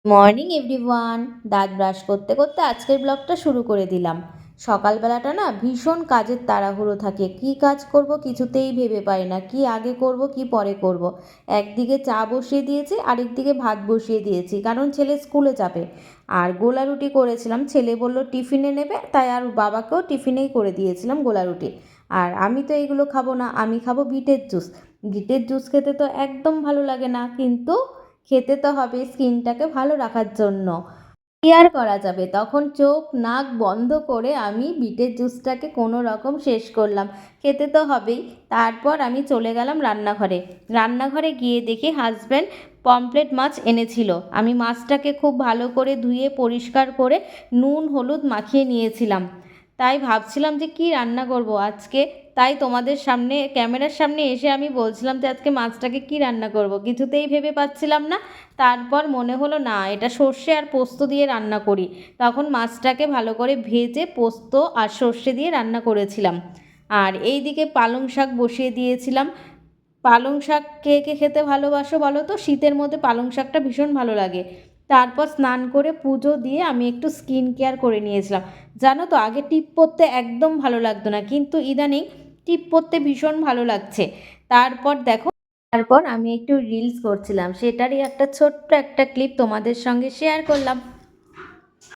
Morning everyone. দাঁত brush করতে করতে আজকের ব্লগটা শুরু করে দিলাম। সকালবেলাটা না ভীষণ কাজের তাড়াহুড়ো থাকে, কি কাজ করব কিছুতেই ভেবে পাই না, কি আগে করব কি পরে করব। একদিকে চা বসিয়ে দিয়েছি, আরেকদিকে ভাত বসিয়ে দিয়েছি, কারণ ছেলে স্কুলে যাবে। আর গোলা রুটি করেছিলাম, ছেলে বলল টিফিনে নেবে, তাই আর বাবাকেও টিফিনেই করে দিয়েছিলাম গোলা রুটি। আর আমি তো এইগুলো খাবো না, আমি খাবো বিটের জুস। বিটের জুস খেতে তো একদম ভালো লাগে না, কিন্তু খেতে তো হবে স্কিনটাকে ভালো রাখার জন্য। কি আর করা যাবে, তখন চোখ নাক বন্ধ করে আমি বিটের জুসটাকে কোনো রকম শেষ করলাম। খেতে তো হবেই। তারপর আমি চলে গেলাম রান্নাঘরে। রান্নাঘরে গিয়ে দেখি হাজব্যান্ড পমফ্রেট মাছ এনেছিল। আমি মাছটাকে খুব ভালো করে ধুয়ে পরিষ্কার করে নুন হলুদ মাখিয়ে নিয়েছিলাম। তাই ভাবছিলাম যে কি রান্না করব আজকে। তাই তোমাদের সামনে ক্যামেরার সামনে এসে আমি বলছিলাম যে আজকে মাছটাকে কি রান্না করব, কিছুতেই ভেবে পাচ্ছিলাম না। তারপর মনে হলো না, এটা সর্ষে আর পোস্ত দিয়ে রান্না করি। তখন মাছটাকে ভালো করে ভেজে পোস্ত আর সর্ষে দিয়ে রান্না করেছিলাম। আর এই দিকে পালং শাক বসিয়ে দিয়েছিলাম। পালং শাক কে কে খেতে ভালোবাসো বলো তো? শীতের মধ্যে পালং শাকটা ভীষণ ভালো লাগে। তারপর স্নান করে পুজো দিয়ে আমি একটু স্কিন কেয়ার করে নিয়েছিলাম। জানো তো, আগে টিপ পরতে একদম ভালো লাগতো না, কিন্তু ইদানিং টিপ পরতে ভীষণ ভালো লাগছে। তারপর দেখো, তারপর আমি একটু রিলস করছিলাম, সেটারই একটা ছোট্ট একটা ক্লিপ তোমাদের সঙ্গে শেয়ার করলাম।